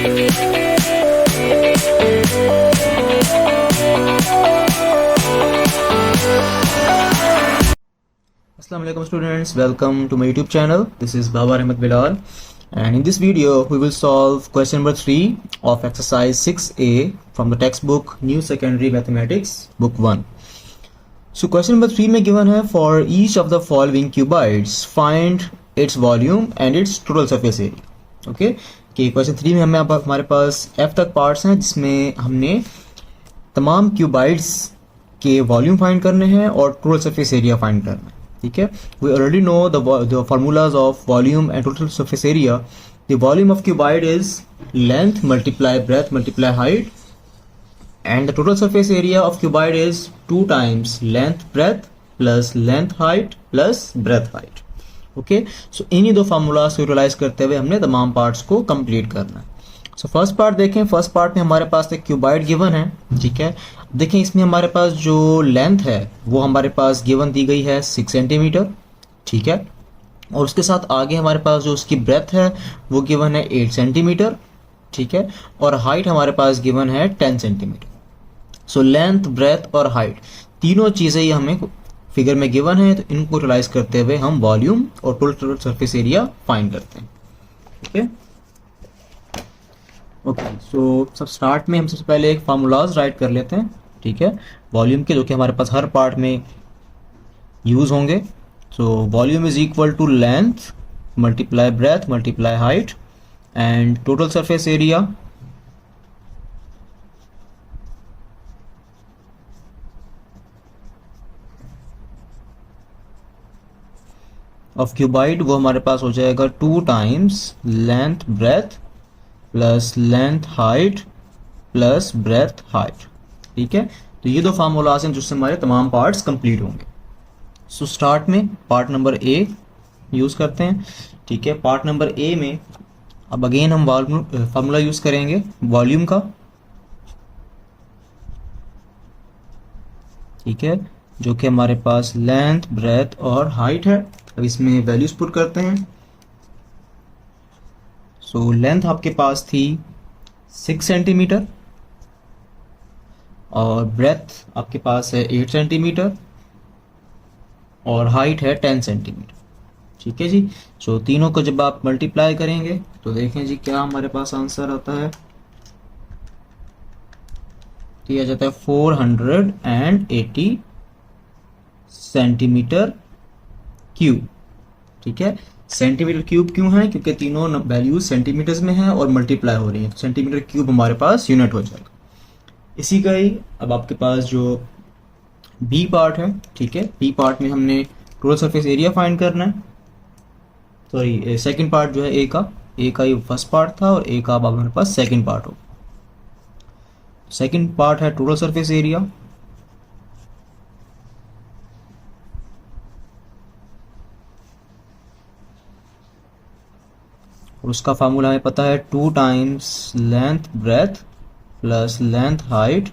Assalamu alaikum students, welcome to my YouTube channel. This is Babar Ahmed Bilal, and in this video we will solve question number 3 of exercise 6a from the textbook New Secondary Mathematics book 1. So question number 3 में given है for each of the following cuboids find its volume and its total surface area. Okay, कि question 3 में हमारे पास f तक parts हैं जिसमें हमने तमाम क्यूबाइड्स के वॉल्यूम फाइंड करने हैं और टोटल सरफेस एरिया फाइंड करना है. ठीक है, we already know the formulas of volume and total surface area. The volume of cuboid is length multiply breadth multiply height, and the total surface area of cuboid is 2 times length breadth plus length height plus breadth height. Okay, so इन्हीं दो formulas को utilise करते हुए हमने तमाम parts को complete करना है. सो फर्स्ट पार्ट देखें. फर्स्ट पार्ट में हमारे पास एक क्यूबाइड गिवन है. ठीक है, देखें इसमें हमारे पास जो लेंथ है वो हमारे पास गिवन दी गई है 6 सेंटीमीटर. ठीक है, और उसके साथ आगे हमारे पास जो उसकी ब्रेथ है वो गिवन है 8 सेंटीमीटर. ठीक है, और हाइट हमारे पास गिवन है 10 सेंटीमीटर. सो लेंथ ब्रेथ और हाइट तीनों चीज़ें ये हमें फिगर में गिवन है, तो इनको यूटिलाइज करते हुए हम वॉल्यूम और टोटल सरफेस एरिया फाइंड करते हैं. ओके ओके, सो सब स्टार्ट में हम सबसे पहले एक फार्मूलाज राइट कर लेते हैं. ठीक है, वॉल्यूम के जो कि हमारे पास हर पार्ट में यूज होंगे. So volume is equal to length multiply breadth multiply height and total surface area of cuboid वो हमारे पास हो जाएगा 2 times length breadth plus length height plus breadth height. ठीक है, तो ये दो फार्मूलाज हैं जिससे हमारे तमाम पार्ट्स कंप्लीट होंगे. सो स्टार्ट में पार्ट नंबर ए यूज़ करते हैं. ठीक है, पार्ट नंबर ए में अब अगेन हम फार्मूला यूज़ करेंगे वॉल्यूम का. ठीक है, जो कि हमारे पास लेंथ ब्रेथ और हाइट है. अब इसमें वैल्यूज पुट करते हैं. सो लेंथ आपके पास थी 6 सेंटीमीटर और ब्रेथ आपके पास है 8 सेंटीमीटर और हाइट है 10 सेंटीमीटर. ठीक है जी, सो तीनों को जब आप मल्टीप्लाई करेंगे तो देखें जी क्या हमारे पास आंसर आता है. दिया जाता है 480 सेंटीमीटर क्यूब. ठीक है, सेंटीमीटर क्यूब क्यों है? क्योंकि तीनों वैल्यूज सेंटीमीटर्स में हैं और मल्टीप्लाई हो रही है, तो सेंटीमीटर क्यूब हमारे पास यूनिट हो जाएगा. इसी का ही अब आपके पास जो बी पार्ट है. ठीक है, बी पार्ट में हमने टोटल सरफेस एरिया फाइंड करना है. सॉरी, सेकंड पार्ट जो है ए का ये फर्स्ट पार्ट था और ए का अब हमारे पास सेकंड पार्ट हो. सेकंड पार्ट है टोटल सरफेस एरिया. और उसका फार्मूला हमें पता है 2 times length breadth plus length height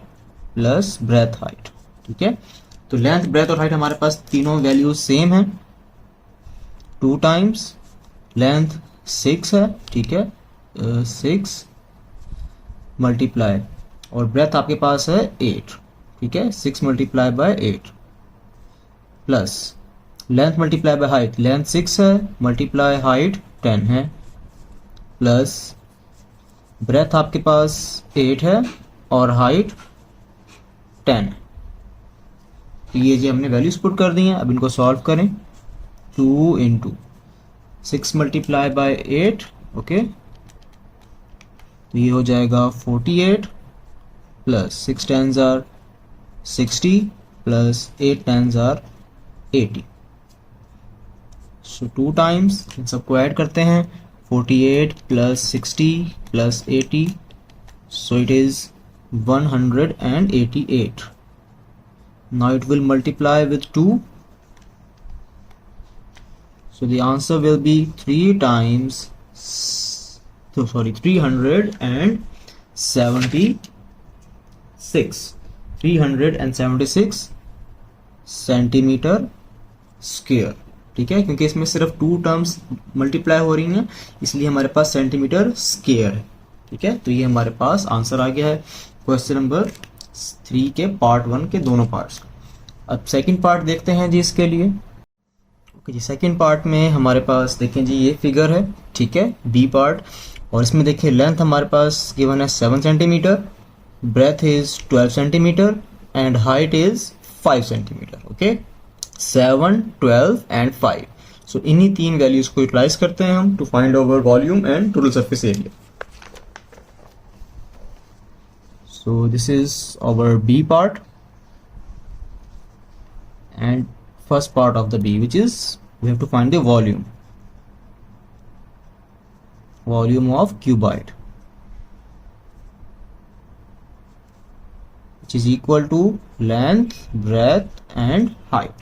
plus breadth height. ठीक है, तो लेंथ ब्रेथ और हाइट हमारे पास तीनों वैल्यूज सेम हैं. 2 टाइम्स लेंथ 6 है. ठीक है, 6 मल्टीप्लाई और ब्रेथ आपके पास है 8. ठीक है, 6 multiply by 8 plus length multiply by height. Length 6 है मल्टीप्लाई हाइट 10 है प्लस ब्रेथ आपके पास 8 है और हाइट 10 है. तो ये जो हमने वैल्यूज पुट कर दी हैं, अब इनको सॉल्व करें. 2 इंटू 6 मल्टीप्लाई बाय 8. ओके, तो ये हो जाएगा 48 plus 6 tens are 60 plus 8 tens are 80. So 2 times इन सबको ऐड करते हैं. 48 plus 60 plus 80, so it is 188. Now it will multiply with 2, so the answer will be 376 centimetre square. ठीक है, क्योंकि इसमें सिर्फ 2 टर्म्स मल्टीप्लाई हो रही हैं इसलिए हमारे पास सेंटीमीटर स्क्वायर है. ठीक है, तो ये हमारे पास आंसर आ गया है क्वेश्चन नंबर 3 के पार्ट 1 के दोनों पार्ट्स। अब सेकंड पार्ट देखते हैं जी इसके लिए। ओके जी, सेकंड पार्ट में हमारे पास देखें जी ये फिगर है, ठीक है, बी पार्ट, और इसमें देखिए लेंथ हमारे पास गिवन है 7 centimetre, breadth is 12 centimetre and height is 5 centimetre. Okay, 7, 12 and 5। So इन्हीं तीन वैल्यूज को यूटिलाइज करते हैं हम to find our volume and total surface area. So this is our B part and first part of the B, which is we have to find the volume of cuboid, which is equal to length, breadth and height.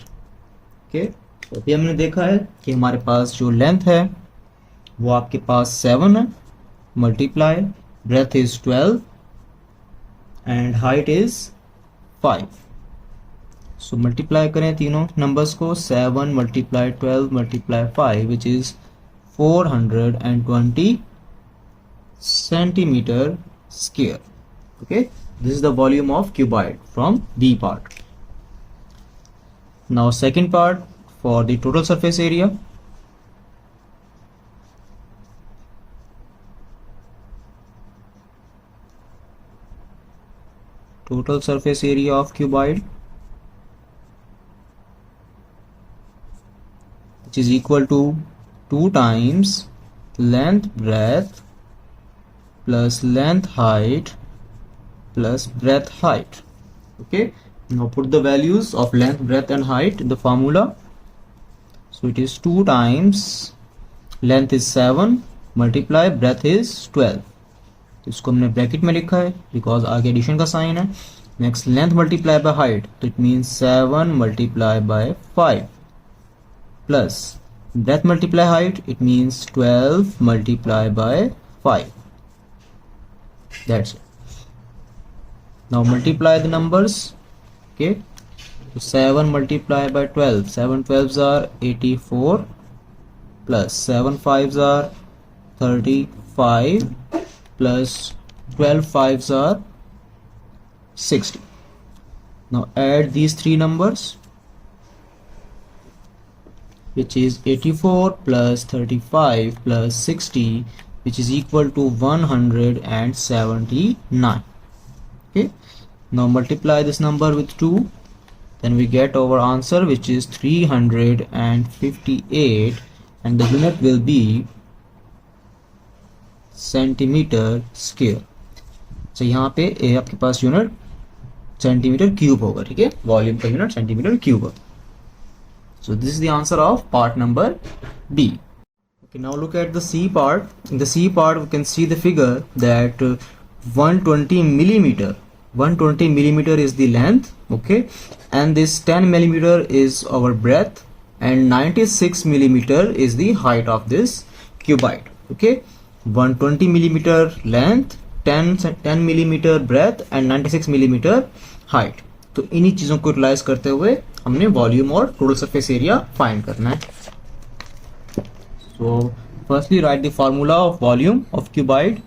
Okay, तो अभी हमने देखा है कि हमारे पास जो length है वो आपके पास 7 है, multiply breadth is 12 and height is 5। So multiply करें तीनों नंबर्स को, 7 multiply 12 multiply 5 which is 420 centimetre square. Okay, this is the volume of cuboid from B part. Now second part for the total surface area. Total surface area of cuboid, which is equal to 2 times length breadth plus length height plus breadth height. Okay, now put the values of length, breadth and height in the formula. So it is 2 times length is 7 multiply breadth is 12, तो इसको हमने bracket में लिखा है because आगे addition का sign है। Next length multiply by height, तो it means 7 multiply by 5 plus breadth multiply height, it means 12 multiply by 5। That's it. Now multiply the numbers. Okay, तो 7 multiply by 12, 7 12s are 84 plus 7 5s are 35 plus 12 5s are 60. Now add these three numbers, which is 84 plus 35 plus 60, which is equal to 179. Okay, now multiply this number with 2, then we get our answer, which is 358, and the unit will be centimetre square. तो यहाँ पे ए आपके पास unit centimetre cube होगा, ठीक है, volume का unit centimetre cube होगा। So this is the answer of part number B. Okay, now look at the C part. In the C part we can see the figure that 120 millimeter is the length, okay, and this 10 millimeter is our breadth and 96 millimeter is the height of this cuboid. Okay, 120 millimeter length, 10 millimeter breadth and 96 millimeter height। तो इन्हीं चीजों को utilise करते हुए हमने volume और total surface area find करना है। So firstly right the formula of volume of cuboid.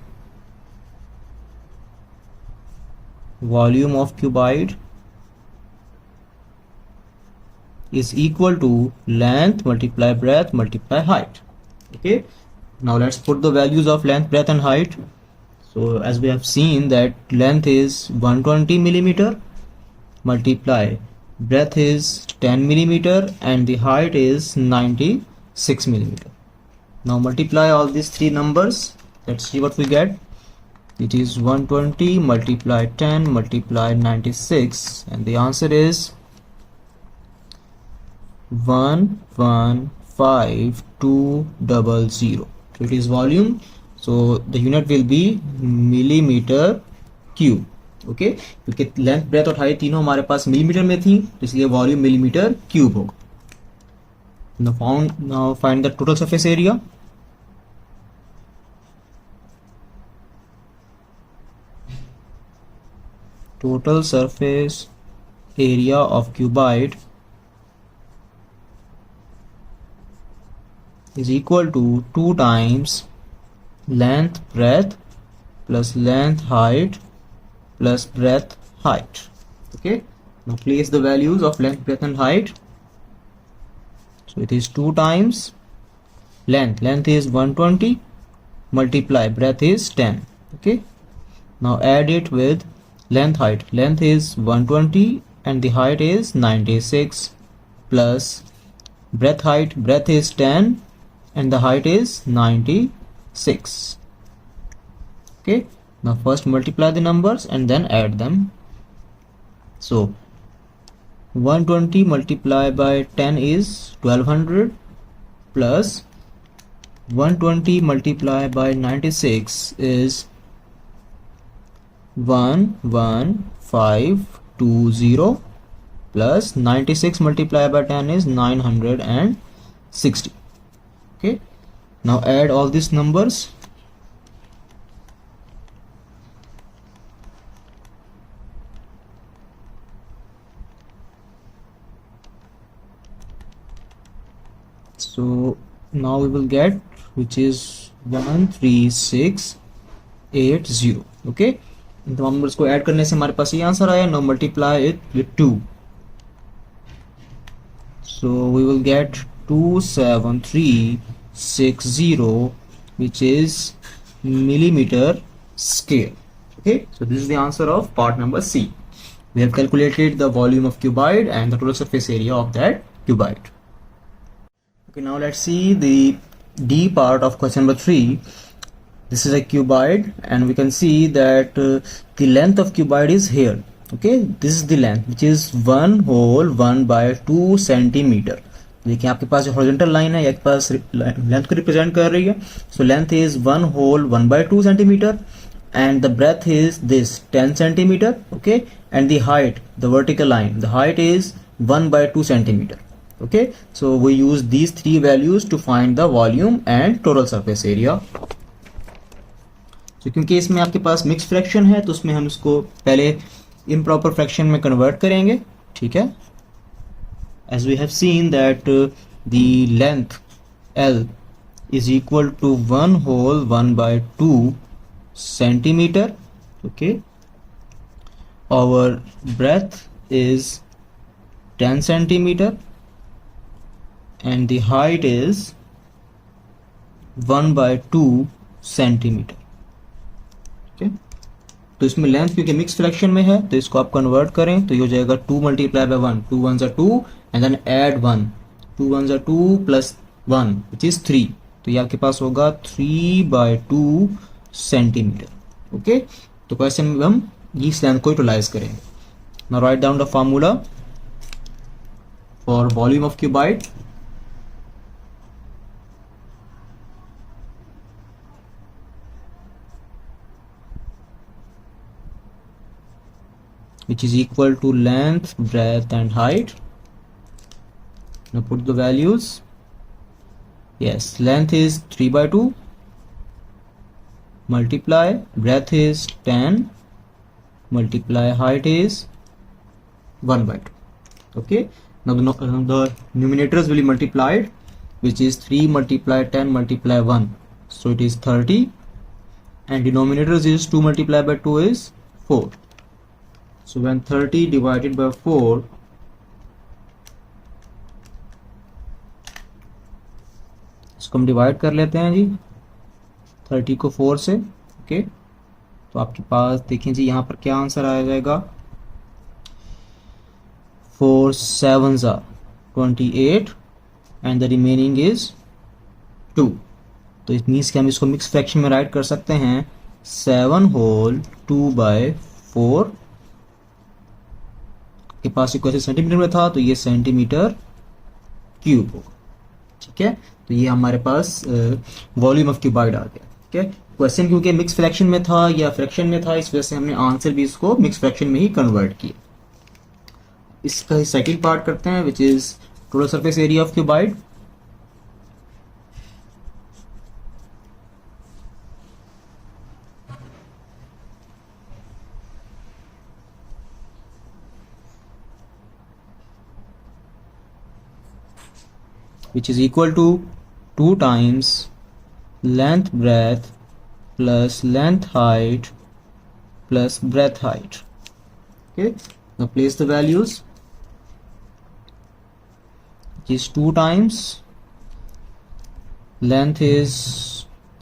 Volume of cuboid is equal to length multiply breadth multiply height. Okay, now let's put the values of length, breadth and height. So as we have seen that length is 120 millimeter multiply breadth is 10 millimeter and the height is 96 millimeter. Now multiply all these three numbers, let's see what we get. It is 120 multiply 10 multiply 96 and the answer is 115,200. So it is volume, so the unit will be millimeter cube. Okay, क्योंकि length breadth और height तीनों हमारे पास millimetre में थी, तो इसलिए volume millimetre cube होगा। Now find the total surface area. Total surface area of cuboid is equal to 2 times length breadth plus length height plus breadth height. Okay, now place the values of length, breadth and height. So it is 2 times length is 120 multiply breadth is 10. Okay, now add it with length is 120 and the height is 96 plus breadth is 10 and the height is 96. Okay, now first multiply the numbers and then add them. So 120 multiplied by 10 is 1200 plus 120 multiplied by 96 is 11520 plus 96 multiplied by 10 is 960. Okay, now add all these numbers. So now we will get, which is 13680. okay, इन तमाम numbers को add करने से हमारे पास ये answer आया. Now multiply it with 2. So we will get 27360, which is millimeter scale. Okay, so this is the answer of part number C. We have calculated the volume of cuboid and the total surface area of that cuboid. Okay, now let's see the D part of question number 3. This is a cuboid and we can see that the length of cuboid is here. Okay, this is the length, which is 1 whole 1 by 2 centimeter. देखिए आपके पास जो horizontal line है, आपके पास length को represent कर रही है. So length is 1 whole 1 by 2 centimeter and the breadth is this 10 centimeter. Okay, and the height, the vertical line, the height is 1 by 2 centimeter. Okay, so we use these three values to find the volume and total surface area. So क्योंकि इसमें आपके पास mix fraction है तो उसमें हम इसको पहले improper फ्रैक्शन में कन्वर्ट करेंगे. ठीक है, as we have seen that the length L is equal to 1 whole 1 by 2 centimeter. Okay, our breadth is 10 centimeter and the height is 1 by 2 centimeter. Okay, तो इसमें लेंथ क्योंकि मिक्स फ्रैक्शन में है तो इसको आप कन्वर्ट करें तो ये हो जाएगा 2 multiply by 1, 2 1s are 2 and then add 1, 2 1s are 2 plus 1 which is 3. तो ये आपके पास होगा 3 by 2 सेंटीमीटर. ओके, तो क्वेश्चन में हम इस लेंथ को यूटिलाइज करेंगे. Now write down the formula for volume of cuboid. which is equal to length, breadth and height. Now put the values. Yes, length is 3 by 2 multiply breadth is 10 multiply height is 1 by 2. Okay, now the numerators will be multiplied, which is 3 multiply 10 multiply 1, so it is 30, and denominators is 2 multiply by 2 is 4. So when 30 divided by 4, इसको हम divide कर लेते हैं जी 30 को 4 से. Okay, तो आपके पास देखें जी यहाँ पर क्या आंसर आ जाएगा. 4 7s are 28 and the remaining is 2. तो इट मीन्स कि हम इसको मिक्स फ्रैक्शन में राइट कर सकते हैं 7 होल 2 by 4. के पास इक्वल सेंटीमीटर में था तो ये सेंटीमीटर क्यूब होगा. ठीक है, तो ये हमारे पास वॉल्यूम ऑफ क्यूबाइड आ गया. ठीक है, क्वेश्चन क्योंकि मिक्स फ्रैक्शन में था या फ्रैक्शन में था इस वजह से हमने आंसर भी इसको मिक्स फ्रैक्शन में ही कन्वर्ट किया. इसका सेकंड पार्ट करते हैं, which is total surface area of cuboid. which is equal to 2 times length, breadth plus length height plus breadth height. Okay, now place the values. It is 2 times length is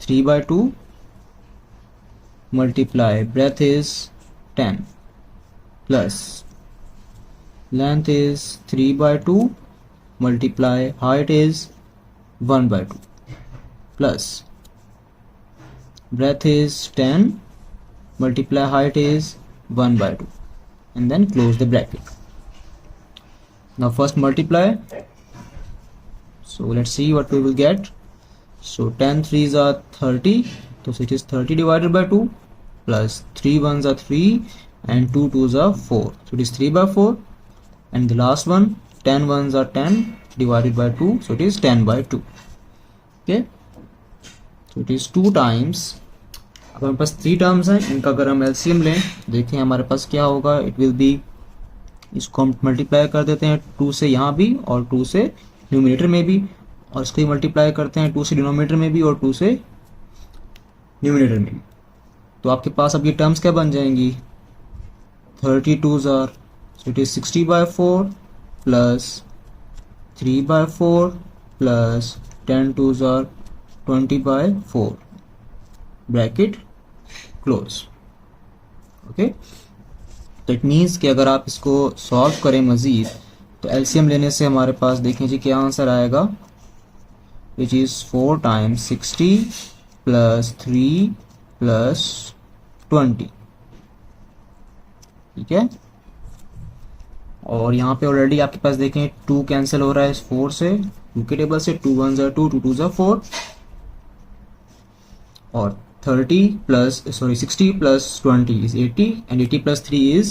3 by 2 multiply breadth is 10 plus length is 3 by 2 multiply height is 1 by 2 plus breadth is 10 multiply height is 1 by 2, and then close the bracket. Now first multiply. So let's see what we will get. So 10 3s are 30, so it is 30 divided by 2 plus 3 1s are 3 and 2 2s are 4, so it is 3 by 4, and the last one 10 1s are 10 divided by 2, so it is 10 by 2. Okay, so it is 2 times. अब हमारे पास 3 terms हैं, इनका अगर हम LCM लें देखें हमारे पास क्या होगा. इट विल बी, इसको हम मल्टीप्लाई कर देते हैं 2 से यहाँ भी और 2 से न्यूमिनेटर में भी, और इसको मल्टीप्लाई करते हैं 2 से डिनोमिनेटर में भी और 2 से न्यूमिनेटर में भी. तो आपके पास अब ये टर्म्स क्या बन जाएंगी. 32s are, so it is 60 by 4 plus 3 by 4 plus 10 2s are 20 by 4 bracket close. Okay, तो इट मीन्स कि अगर आप इसको सॉल्व करें मज़ीद तो एलसीएम लेने से हमारे पास देखें जी क्या आंसर आएगा, which is 4 times 60 plus 3 plus 20. ठीक है, और यहाँ पे ऑलरेडी आपके पास देखें 2 कैंसिल हो रहा है इस 4 से, 2 के टेबल से 2 1s are 2 2 2s are 4, और 60 plus 20 is 80 and 80 plus 3 is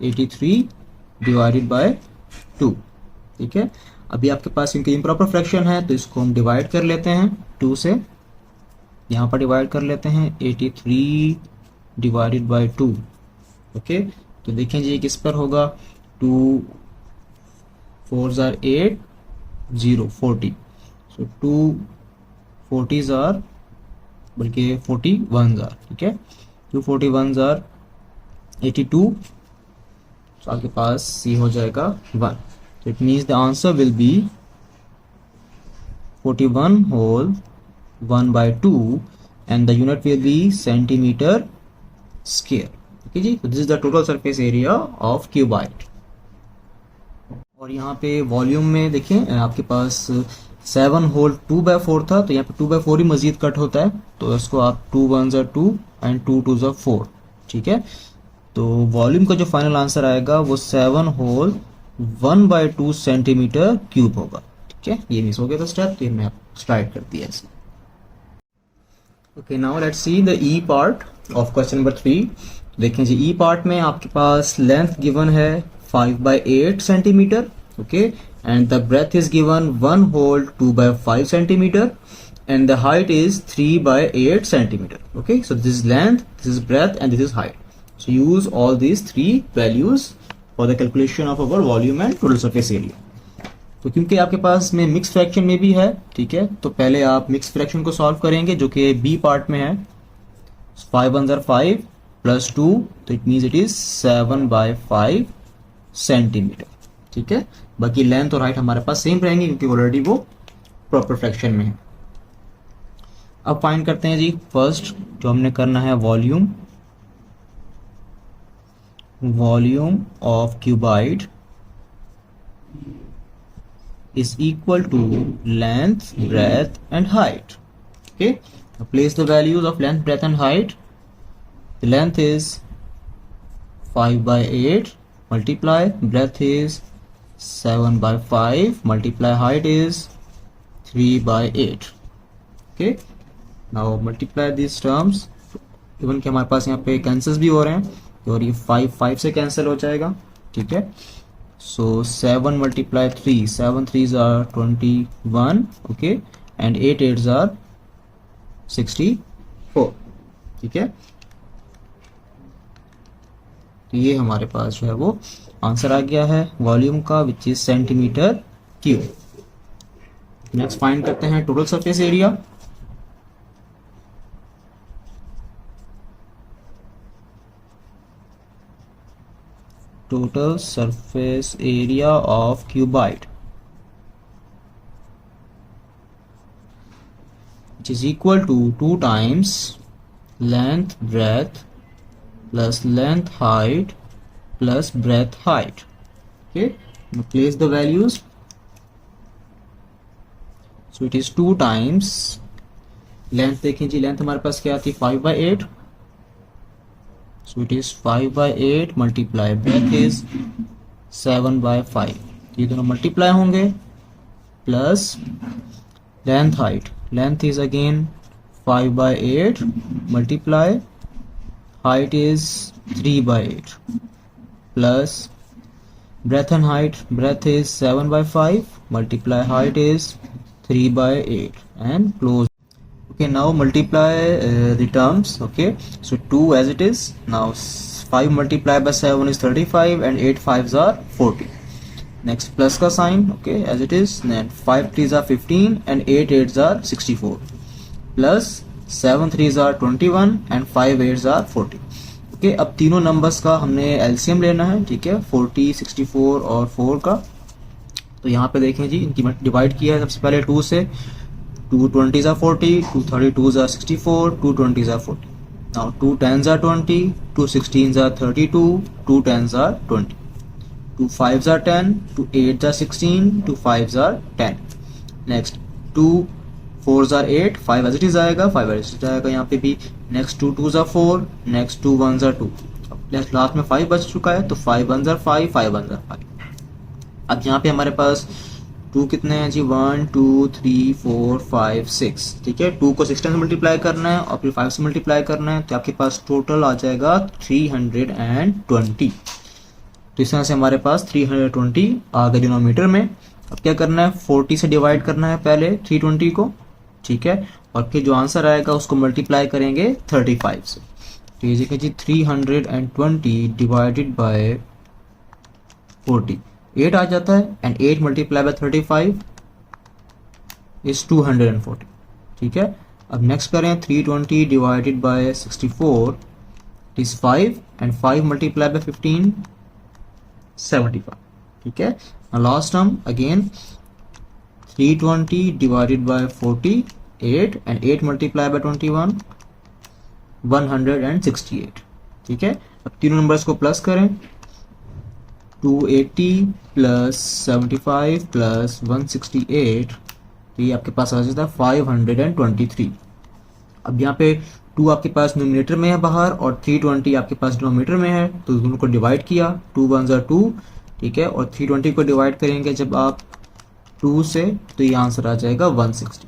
83 divided by 2. ठीक है, अभी आपके पास इनके इम्प्रॉपर फ्रैक्शन है तो इसको हम डिवाइड कर लेते हैं 2 से, यहाँ पर डिवाइड कर लेते हैं 83 divided by 2. ओके, तो देखें जी किस पर होगा, 2 4s are 8 0 40, so 2 40s are बल्कि 41s आर. ठीक है, 2 41s आर 82, तो आपके पास सी हो जाएगा 1. तो it means the answer will be 41 whole 1 by 2 and the unit will be centimeter square. Okay जी, तो this is the total surface area of cuboid. और यहाँ पे वॉल्यूम में देखें आपके पास 7 whole 2 by 4 था, तो यहाँ पे 2 by 4 ही मजीद कट होता है, तो इसको आप 2 1s are 2 and 2 2s are 4. ठीक है, तो वॉल्यूम का जो फाइनल आंसर आएगा वो 7 whole 1 by 2 सेंटीमीटर क्यूब होगा. ठीक है, ये मिस हो गया था स्टेप, तो ये मैं स्लाइड कर दिया ऐसे. Okay, now let's see the E part of question number 3. देखें जी, ई पार्ट में आपके पास लेंथ गिवन है 5 by 8 centimetre. Okay, and the breadth is given 1 whole 2 by 5 centimeter and the height is 3 by 8 centimeter. Okay, so this is length, this is breadth and this is height. So use all these 3 values for the calculation of our volume and total surface area. तो क्योंकि आपके पास में mix fraction में भी है, ठीक है, तो पहले आप मिक्स फ्रैक्शन को सॉल्व करेंगे जो कि बी पार्ट में है. 5 1s are 5 plus 2, तो it means it is 7 by 5 centimetre. ठीक है, बाकी लेंथ और हाइट हमारे पास सेम रहेंगे क्योंकि ऑलरेडी वो प्रॉपर फ्रैक्शन में है. अब फाइंड करते हैं जी फर्स्ट जो हमने करना है volume of cuboid is equal to length, breadth and height. Okay, now place the values of length, breadth and height. The length is 5 by 8 multiply breadth is 7 by 5 multiply height is 3 by 8. Okay, now multiply these terms. Even कि हमारे पास यहाँ पे cancels भी हो रहे हैं और ये 5 से कैंसिल हो जाएगा. ठीक है, so 7 multiply 3, 7 3s are 21. Okay, and 8 8s are 64. ठीक है, तो ये हमारे पास जो है वो आंसर आ गया है वॉल्यूम का, which is centimetre cube. Next find करते हैं total surface area. total surface area of cuboid, which is equal to 2 times length breadth plus length height plus breadth height. Okay, now place the values. So it is 2 times length देखें जी, length हमारे पास क्या थी 5/8, so it is 5/8 multiply breadth is 7/5, ये दोनों multiply होंगे plus length height, length is again 5/8 multiply height is 3/8 plus breadth and height, breadth is 7/5 multiply height is 3/8 and close. Okay, now multiply the terms. Okay, so 2 as it is. Now 5 multiplied by 7 is 35 and 8 5s are 40. Next plus का sign, okay, as it is. Then 5 3s are 15 and 8 8s are 64 plus 7 3s are 21 and 5 8s are 40. Okay, अब तीनों numbers का हमने LCM लेना है, ठीक है, 40 64 और 4 का। तो यहाँ पे देखें जी, इनकी डिवाइड किया है सबसे पहले 2 से, 2 20s are 40, 2 32s are 64, 2 20s are 40. Now 2 10s are 20, 2 16s are 32, 2 10s are 20, 2 5s are 10, 2 8s are 16, 2 5s are 10. Next 2 4s are 8, 5 as it is आएगा, 5 as it आएगा यहाँ पे भी. Next 2 2s are 4, next 2 1s are 2. Last में 5 बच चुका है, तो 5 1s are 5, 5 1s are 5. अब यहाँ पे हमारे पास 2 कितने हैं जी, 1 2 3 4 5 6, ठीक है. 2 को 6 टाइम्स मल्टीप्लाई करना है और फिर 5 से मल्टीप्लाई करना है, तो आपके पास टोटल आ जाएगा 320. तो इस तरह से हमारे पास 320 आ गए डिनोमीटर में. अब क्या करना है, 40 से डिवाइड करना है पहले 320 को, ठीक है, और फिर जो आंसर आएगा उसको मल्टीप्लाई करेंगे 35 से. तो ये देखिए जी, 320 डिवाइडेड बाय 40 8 आ जाता है, एंड 8 मल्टीप्लाई बाय 35 इज 240, ठीक है. अब नेक्स्ट करें 320 divided by 64 is 5 and 5 multiply by 15 75, ठीक है. Last term again 320 divided by 48 and 8 multiplied by 21 168, ठीक है. अब तीनों नंबर्स को प्लस करें, 280 प्लस 75 प्लस 168, तो ये आपके पास आ जाता है 523. अब यहाँ पे 2 आपके पास न्यूमरेटर में है बाहर और 320 आपके पास डिनोमिनेटर में है, तो दोनों को डिवाइड किया, 2 1s are 2, ठीक है, और 320 को डिवाइड करेंगे जब आप 2 से, तो ये आंसर आ जाएगा 160,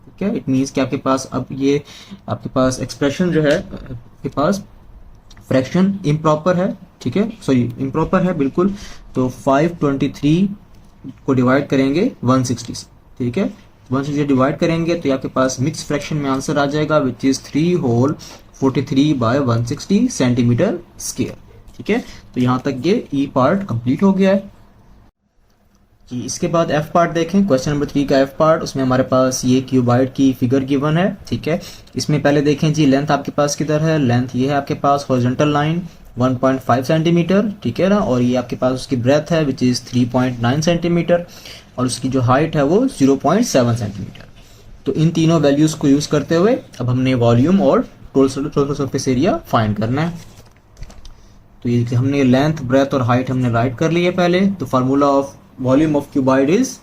ठीक है. इट मीन्स कि आपके पास अब ये आपके पास एक्सप्रेशन जो है, आपके पास फ्रैक्शन इम्प्रॉपर है, ठीक है, सॉरी इम्प्रॉपर है बिल्कुल. तो 523 को डिवाइड करेंगे 160 से, ठीक है, 160 से डिवाइड करेंगे तो ये आपके पास मिक्स फ्रैक्शन में आंसर आ जाएगा, which is 3 whole 43 by 160 centimetre square, ठीक है. तो यहाँ तक ये ई पार्ट कंप्लीट हो गया है जी. इसके बाद एफ पार्ट देखें, क्वेश्चन नंबर 3 का एफ पार्ट. उसमें हमारे पास ये क्यूबाइड की फिगर गिवन है, ठीक है. इसमें पहले देखें जी, लेंथ आपके पास किधर है, लेंथ ये है आपके पास हॉरिजॉन्टल लाइन 1.5 सेंटीमीटर, ठीक है ना, और ये आपके पास उसकी ब्रेथ है विच इज 3.9 सेंटीमीटर, और उसकी जो हाइट है वो 0.7 सेंटीमीटर. तो इन तीनों वैल्यूज को यूज करते हुए अब हमने वॉल्यूम और टोटल सरफेस एरिया फाइंड करना है. तो ये हमने लेंथ ब्रेथ और हाइट हमने राइट कर ली है पहले. तो formula of volume of cuboid is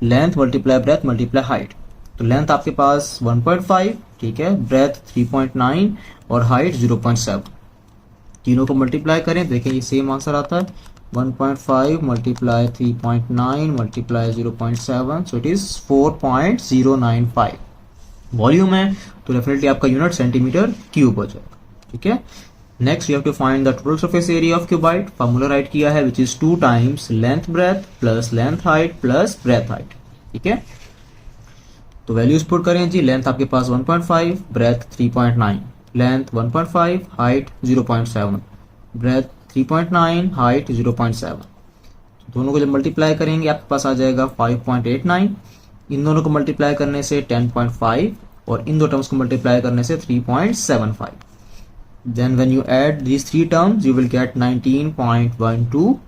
length multiply breadth multiply height. तो लेंथ आपके पास 1.5, ठीक है, ब्रेथ 3.9 और हाइट 0.7. तीनों को मल्टीप्लाई करें, देखें ये सेम आंसर आता है, 1.5 multiply 3.9 multiply 0.7, so it is 4.095. Volume है तो डेफिनेटली आपका यूनिट सेंटीमीटर क्यूब हो जाएगा, ठीक है. Next you have to find the total surface area of cuboid. Formula write किया है which is 2 times length breadth plus length height plus breadth height, ठीक है. तो वैल्यूज पुट करें जी, लेंथ आपके पास 1.5, breadth 3.9, length 1.5, height 0.7, breadth 3.9, height 0.7. दोनों को जब मल्टीप्लाई करेंगे आपके पास आ जाएगा 5.89. इन दोनों को मल्टीप्लाई करने से 10.5 और इन दो टर्म्स को मल्टीप्लाई करने से 3.75. Then when you add these three terms, you will get 19.12,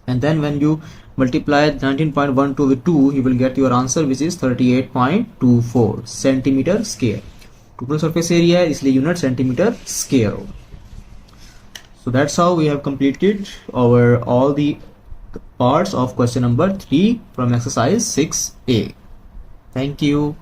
and then when you multiply 19.12 with 2, you will get your answer, which is 38.24 centimeter square. Total surface area है, इसलिए unit centimeter square होगा. So that's how we have completed our all the parts of question number 3 from exercise 6A. Thank you.